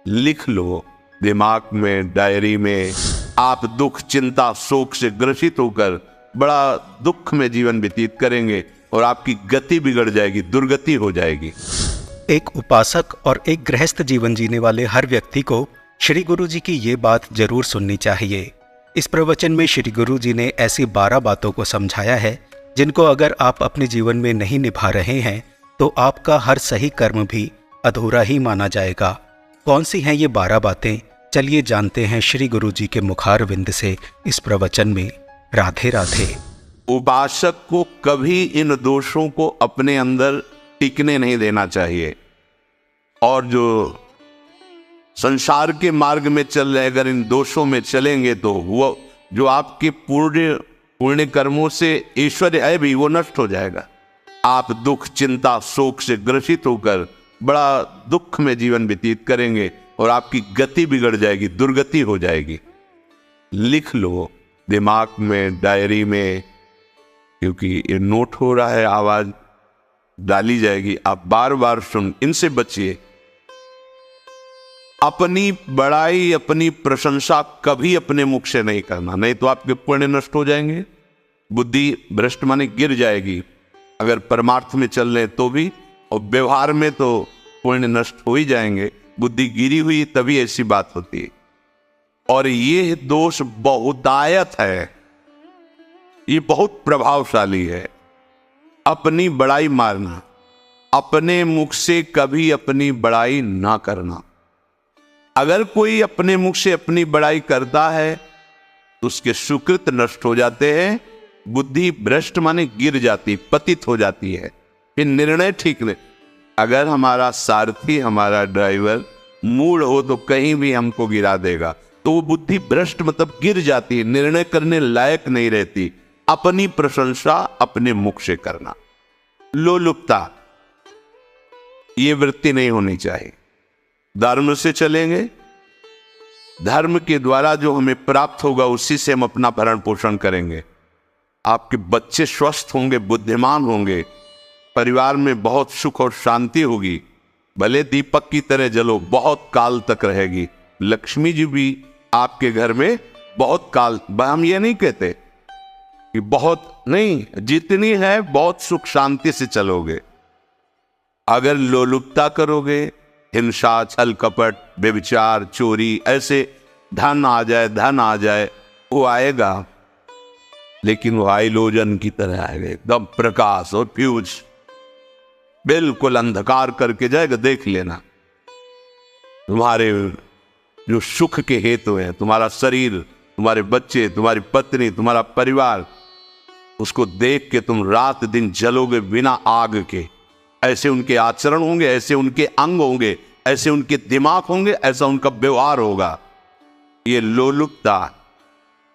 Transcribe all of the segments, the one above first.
लिख लो दिमाग में, डायरी में। आप दुख, चिंता, शोक से ग्रसित होकर बड़ा दुख में जीवन व्यतीत करेंगे और आपकी गति बिगड़ जाएगी, दुर्गति हो जाएगी। एक उपासक और एक गृहस्थ जीवन जीने वाले हर व्यक्ति को श्री गुरु जी की ये बात जरूर सुननी चाहिए। इस प्रवचन में श्री गुरु जी ने ऐसी 12 बातों को समझाया है जिनको अगर आप अपने जीवन में नहीं निभा रहे हैं तो आपका हर सही कर्म भी अधूरा ही माना जाएगा। कौन सी हैं ये 12 बातें, चलिए जानते हैं श्री गुरु जी के मुखारविंद से इस प्रवचन में। राधे राधे। उपासक को कभी इन दोषों को अपने अंदर टिकने नहीं देना चाहिए, और जो संसार के मार्ग में चल रहे अगर इन दोषों में चलेंगे तो वो जो आपके पुण्य कर्मों से ऐश्वर्य है भी वो नष्ट हो जाएगा। आप दुख, चिंता, शोक से ग्रसित होकर बड़ा दुख में जीवन व्यतीत करेंगे और आपकी गति बिगड़ जाएगी, दुर्गति हो जाएगी। लिख लो दिमाग में, डायरी में, क्योंकि ये नोट हो रहा है, आवाज डाली जाएगी, आप बार बार सुन, इनसे बचिए। अपनी बड़ाई, अपनी प्रशंसा कभी अपने मुख से नहीं करना, नहीं तो आपके पुण्य नष्ट हो जाएंगे, बुद्धि भ्रष्ट माने गिर जाएगी। अगर परमार्थ में चल रहे तो भी, और व्यवहार में तो पुण्य नष्ट हो ही जाएंगे। बुद्धि गिरी हुई तभी ऐसी बात होती है। और ये दोष बहुतायत है, ये बहुत प्रभावशाली है। अपनी बड़ाई मारना, अपने मुख से कभी अपनी बड़ाई ना करना। अगर कोई अपने मुख से अपनी बड़ाई करता है तो उसके सुकृत नष्ट हो जाते हैं, बुद्धि भ्रष्ट माने गिर जाती, पतित हो जाती है, फिर निर्णय ठीक नहीं। अगर हमारा सारथी, हमारा ड्राइवर मूढ़ हो तो कहीं भी हमको गिरा देगा, तो वो बुद्धि भ्रष्ट मतलब गिर जाती है, निर्णय करने लायक नहीं रहती। अपनी प्रशंसा अपने मुख से करना, लोलुपता, ये वृत्ति नहीं होनी चाहिए। धर्म से चलेंगे, धर्म के द्वारा जो हमें प्राप्त होगा उसी से हम अपना भरण पोषण करेंगे। आपके बच्चे स्वस्थ होंगे, बुद्धिमान होंगे, परिवार में बहुत सुख और शांति होगी। भले दीपक की तरह जलो, बहुत काल तक रहेगी। लक्ष्मी जी भी आपके घर में बहुत काल, हम ये नहीं कहते कि बहुत नहीं, जितनी है बहुत सुख शांति से चलोगे। अगर लोलुपता करोगे, हिंसा, छल कपट, व्यभिचार, चोरी, ऐसे धन आ जाए, वो आएगा, लेकिन वो हाइलोजन की तरह आएगा, एकदम प्रकाश और फ्यूज, बिल्कुल अंधकार करके जाएगा। देख लेना, तुम्हारे जो सुख के हेतु हैं, तुम्हारा शरीर, तुम्हारे बच्चे, तुम्हारी पत्नी, तुम्हारा परिवार, उसको देख के तुम रात दिन जलोगे बिना आग के। ऐसे उनके आचरण होंगे, ऐसे उनके अंग होंगे, ऐसे उनके दिमाग होंगे, ऐसा उनका व्यवहार होगा। ये लोलुपता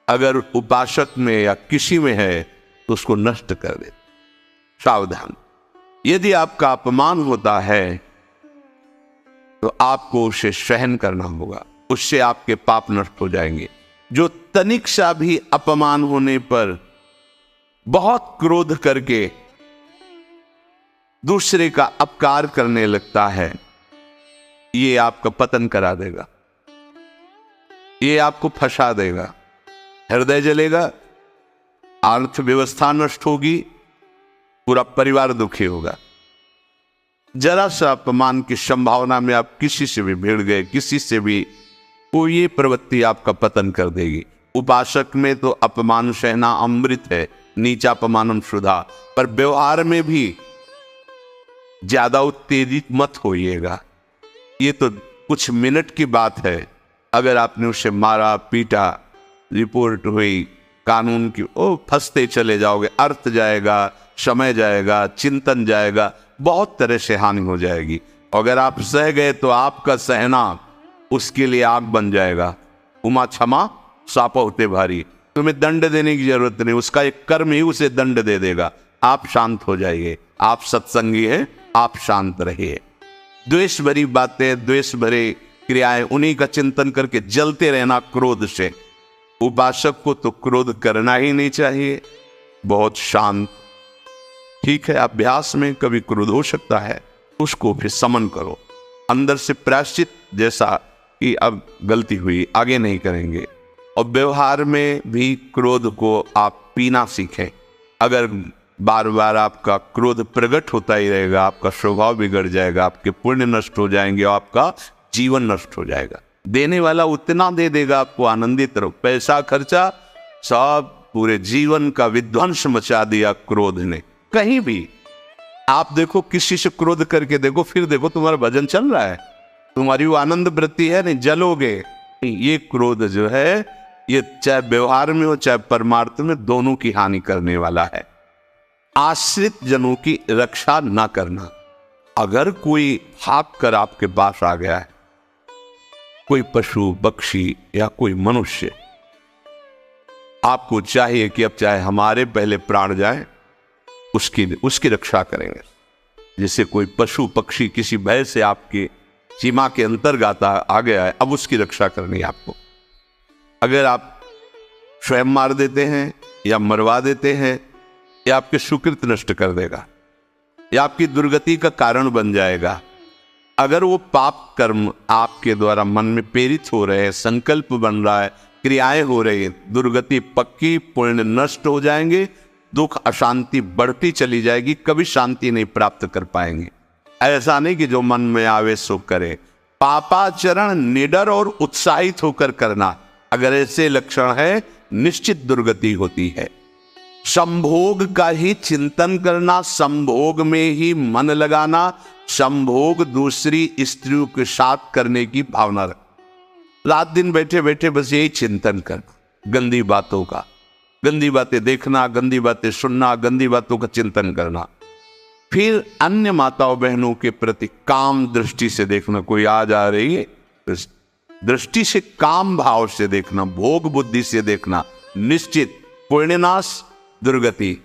अगर उपासक में या किसी में है तो उसको नष्ट कर दे। सावधान, यदि आपका अपमान होता है तो आपको उसे सहन करना होगा, उससे आपके पाप नष्ट हो जाएंगे। जो तनिक सा भी अपमान होने पर बहुत क्रोध करके दूसरे का अपकार करने लगता है, ये आपका पतन करा देगा, ये आपको फंसा देगा, हृदय जलेगा, अर्थव्यवस्था नष्ट होगी, पूरा परिवार दुखी होगा। जरा सा अपमान की संभावना में आप किसी से भी भिड़ गए, किसी से भी, वो ये प्रवृत्ति आपका पतन कर देगी। उपासक में तो अपमान सहना अमृत है, नीचा अपमानम सुधा, पर व्यवहार में भी ज्यादा उत्तेजित मत होइएगा। ये तो कुछ मिनट की बात है, अगर आपने उसे मारा, पीटा, रिपोर्ट हुई कानून की, ओ फंसते चले जाओगे, अर्थ जाएगा, समय जाएगा, चिंतन जाएगा, बहुत तरह से हानि हो जाएगी। अगर आप सह गए तो आपका सहना उसके लिए आग बन जाएगा। उमा क्षमा साप होते भारी, तुम्हें दंड देने की जरूरत नहीं, उसका एक कर्म ही उसे दंड दे देगा। आप शांत हो जाइए, आप सत्संगी हैं, आप शांत रहिए। द्वेष भरी बातें, द्वेष भरे क्रियाएं, उन्हीं का चिंतन करके जलते रहना क्रोध से। उपासक को तो क्रोध करना ही नहीं चाहिए, बहुत शांत। ठीक है, अभ्यास में कभी क्रोध हो सकता है, उसको फिर समन करो, अंदर से प्रायश्चित जैसा कि अब गलती हुई, आगे नहीं करेंगे। और व्यवहार में भी क्रोध को आप पीना सीखें। अगर बार बार आपका क्रोध प्रकट होता ही रहेगा, आपका स्वभाव बिगड़ जाएगा, आपके पुण्य नष्ट हो जाएंगे और आपका जीवन नष्ट हो जाएगा। देने वाला उतना दे देगा, आपको आनंदित रहो। पैसा खर्चा, सब पूरे जीवन का विध्वंस मचा दिया क्रोध ने। कहीं भी आप देखो, किसी से क्रोध करके देखो, फिर देखो तुम्हारा भजन चल रहा है, तुम्हारी वो आनंद वृत्ति है नहीं, जलोगे। ये क्रोध जो है, ये चाहे व्यवहार में हो चाहे परमार्थ में, दोनों की हानि करने वाला है। आश्रित जनों की रक्षा ना करना। अगर कोई भाग कर आपके पास आ गया है, कोई पशु पक्षी या कोई मनुष्य, आपको चाहिए कि अब चाहे हमारे पहले प्राण जाए, उसकी रक्षा करेंगे। जैसे कोई पशु पक्षी किसी भय से आपके सीमा के अंतर्गत आ गया है, अब उसकी रक्षा करनी है आपको। अगर आप स्वयं मार देते हैं या मरवा देते हैं, या आपके सुकृत नष्ट कर देगा, या आपकी दुर्गति का कारण बन जाएगा। अगर वो पाप कर्म आपके द्वारा मन में प्रेरित हो रहे हैं, संकल्प बन रहा है, क्रियाएं हो रही है, दुर्गति पक्की, पुण्य नष्ट हो जाएंगे, दुख अशांति बढ़ती चली जाएगी, कभी शांति नहीं प्राप्त कर पाएंगे। ऐसा नहीं कि जो मन में आवे सो करे। पापाचरण निडर और उत्साहित होकर करना, अगर ऐसे लक्षण है, निश्चित दुर्गति होती है। संभोग का ही चिंतन करना, संभोग में ही मन लगाना, संभोग दूसरी स्त्रियों के साथ करने की भावना रख, रात दिन बैठे बैठे बस यही चिंतन करना, गंदी बातों का, गंदी बातें देखना, गंदी बातें सुनना, गंदी बातों का चिंतन करना। फिर अन्य माताओं बहनों के प्रति काम दृष्टि से देखना, कोई आ जा रही है, दृष्टि से काम भाव से देखना, भोग बुद्धि से देखना, निश्चित पुण्यनाश, दुर्गति।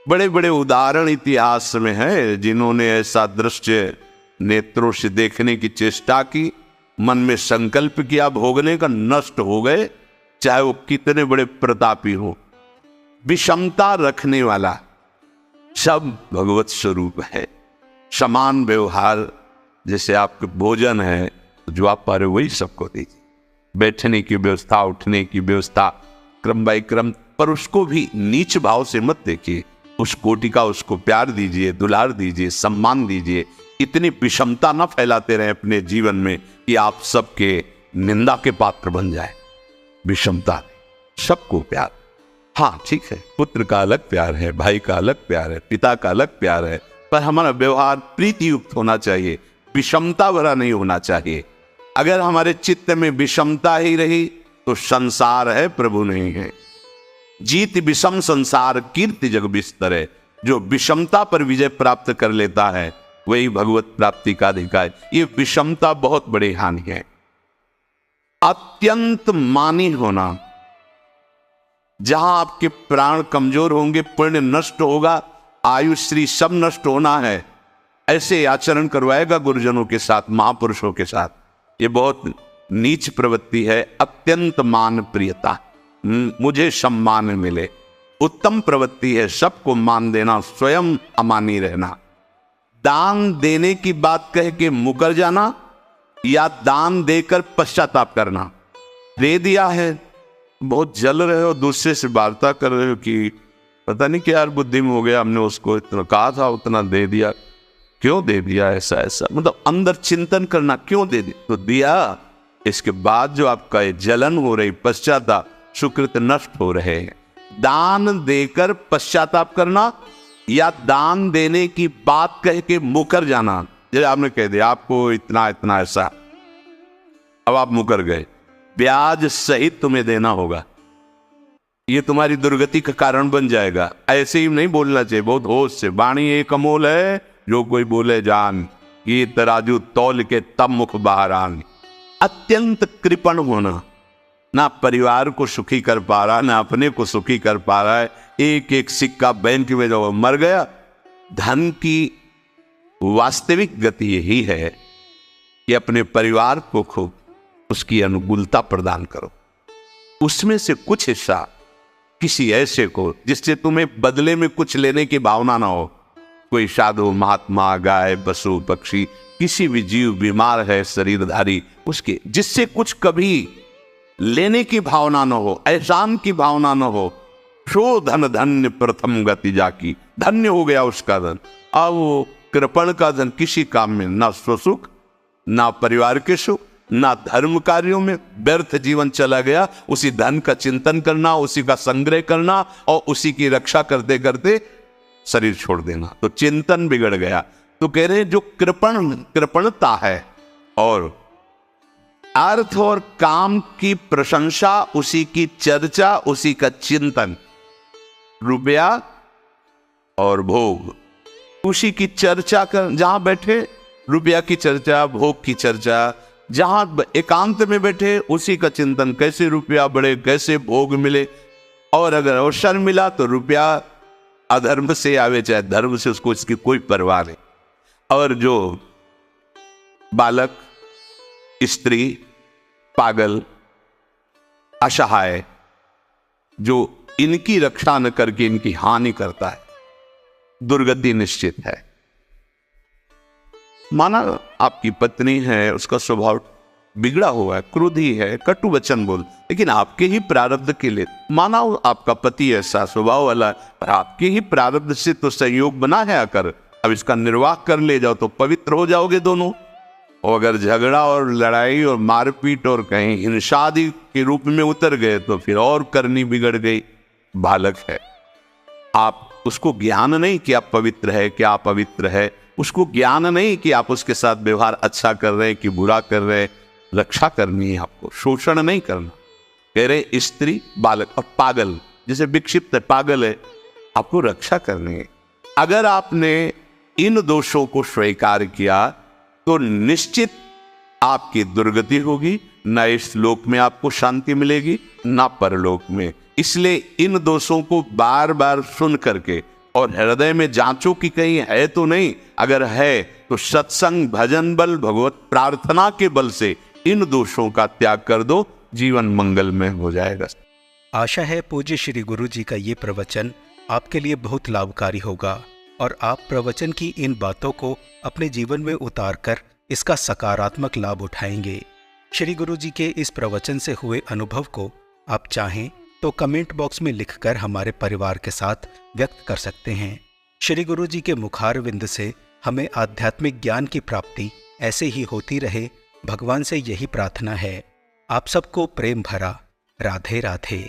बड़े बड़े उदाहरण इतिहास में है, जिन्होंने ऐसा दृश्य नेत्रों से देखने की चेष्टा की, मन में संकल्प किया भोगने का, नष्ट हो गए, चाहे वो कितने बड़े प्रतापी हो। विषमता रखने वाला सब भगवत स्वरूप है। समान व्यवहार, जैसे आपके भोजन है, जो आप पा रहे वही सबको दीजिए। बैठने की व्यवस्था, उठने की व्यवस्था, क्रम बाय क्रम, पर उसको भी नीच भाव से मत देखिए। उस कोटि का उसको प्यार दीजिए, दुलार दीजिए, सम्मान दीजिए। इतनी विषमता न फैलाते रहे अपने जीवन में कि आप सबके निंदा के पात्र बन जाए। विषमता, सबको प्यार। हाँ ठीक है, पुत्र का अलग प्यार है, भाई का अलग प्यार है, पिता का अलग प्यार है, पर हमारा व्यवहार प्रीति युक्त होना चाहिए, विषमता भरा नहीं होना चाहिए। अगर हमारे चित्त में विषमता ही रही तो संसार है, प्रभु नहीं है। जीत विषम संसार कीर्ति जग बिस्तरे। जो विषमता पर विजय प्राप्त कर लेता है वही भगवत प्राप्ति का अधिकारी। ये विषमता बहुत बड़ी हानि है। अत्यंत मानी होना, जहां आपके प्राण कमजोर होंगे, पुण्य नष्ट होगा, आयुश्री सब नष्ट होना है, ऐसे आचरण करवाएगा गुरुजनों के साथ, महापुरुषों के साथ। ये बहुत नीच प्रवृत्ति है। अत्यंत मान प्रियता, मुझे सम्मान मिले, उत्तम प्रवृत्ति है। सबको मान देना, स्वयं अमानी रहना। दान देने की बात कह के मुकर जाना या दान देकर पश्चाताप करना। दे दिया है, बहुत जल रहे हो, दूसरे से वार्ता कर रहे हो कि पता नहीं क्या यार बुद्धि में हो गया, हमने उसको इतना कहा था, उतना दे दिया, क्यों दे दिया, ऐसा ऐसा, मतलब अंदर चिंतन करना, क्यों दे दिया, तो दिया। इसके बाद जो आपका ये जलन हो रही, पश्चाताप, सुकृत नष्ट हो रहे हैं। दान देकर पश्चाताप करना या दान देने की बात कह के मुकर जाना। जैसे आपने कह दिया आपको इतना इतना ऐसा, अब आप मुकर गए, ब्याज सहित तुम्हें देना होगा, ये तुम्हारी दुर्गति का कारण बन जाएगा। ऐसे ही नहीं बोलना चाहिए, बहुत होश से। वाणी एक अमोल है, जो कोई बोले जान, ये तराजू तौल के तब मुख बाहर आन। अत्यंत कृपण होना, ना परिवार को सुखी कर पा रहा, ना अपने को सुखी कर पा रहा है। एक एक सिक्का बैंक में जो मर गया। धन की वास्तविक गति यही है कि अपने परिवार को खूब उसकी अनुकूलता प्रदान करो, उसमें से कुछ हिस्सा किसी ऐसे को जिससे तुम्हें बदले में कुछ लेने की भावना ना हो। कोई साधु महात्मा, गाय, पशु, पक्षी, किसी भी जीव बीमार है शरीरधारी, उसके जिससे कुछ कभी लेने की भावना न हो, एहसान की भावना न हो, सो धन धन्य प्रथम गति जाकी, धन्य हो गया उसका धन। अब वो कृपण का धन किसी काम में, ना स्वसुख, ना परिवार के सुख, ना धर्म कार्यों में, व्यर्थ जीवन चला गया। उसी धन का चिंतन करना, उसी का संग्रह करना और उसी की रक्षा करते करते शरीर छोड़ देना, तो चिंतन बिगड़ गया। तो कह रहे जो कृपणता है और अर्थ और काम की प्रशंसा, उसी की चर्चा, उसी का चिंतन, रुपया और भोग, उसी की चर्चा कर, जहां बैठे रुपया की चर्चा, भोग की चर्चा, जहां एकांत में बैठे उसी का चिंतन, कैसे रुपया बढ़े, कैसे भोग मिले। और अगर अवसर मिला तो रुपया अधर्म से आवे चाहे धर्म से, उसको इसकी कोई परवाह नहीं। और जो बालक, स्त्री, पागल, असहाय, जो इनकी रक्षा न करके इनकी हानि करता है, दुर्गति निश्चित है। माना आपकी पत्नी है, उसका स्वभाव बिगड़ा हुआ है, क्रोधी है, कटु वचन बोल, लेकिन आपके ही प्रारब्ध के लिए, माना आपका पति ऐसा स्वभाव वाला, पर आपके ही प्रारब्ध से तो संयोग बना है आकर, अब इसका निर्वाह कर ले जाओ तो पवित्र हो जाओगे दोनों। और अगर झगड़ा और लड़ाई और मारपीट और कहीं हिंसा के रूप में उतर गए तो फिर और करनी बिगड़ गई। बालक है, आप उसको ज्ञान नहीं कि आप पवित्र है, कि आप पवित्र है, उसको ज्ञान नहीं कि आप उसके साथ व्यवहार अच्छा कर रहे हैं कि बुरा कर रहे हैं। रक्षा करनी है आपको, शोषण नहीं करना। कह रहे स्त्री, बालक और पागल, जैसे विक्षिप्त है, पागल है, आपको रक्षा करनी है। अगर आपने इन दोषों को स्वीकार किया तो निश्चित आपकी दुर्गति होगी, न इस लोक में आपको शांति मिलेगी, न परलोक में। इसलिए इन दोषों को बार बार सुन करके और हृदय में जांचो कि कहीं है तो नहीं, अगर है तो सत्संग, भजन बल, भगवत प्रार्थना के बल से इन दोषों का त्याग कर दो, जीवन मंगलमय हो जाएगा। आशा है पूज्य श्री गुरु जी का ये प्रवचन आपके लिए बहुत लाभकारी होगा और आप प्रवचन की इन बातों को अपने जीवन में उतारकर इसका सकारात्मक लाभ उठाएंगे। श्री गुरु जी के इस प्रवचन से हुए अनुभव को आप चाहें तो कमेंट बॉक्स में लिखकर हमारे परिवार के साथ व्यक्त कर सकते हैं। श्री गुरु जी के मुखारविंद से हमें आध्यात्मिक ज्ञान की प्राप्ति ऐसे ही होती रहे, भगवान से यही प्रार्थना है। आप सबको प्रेम भरा राधे राधे।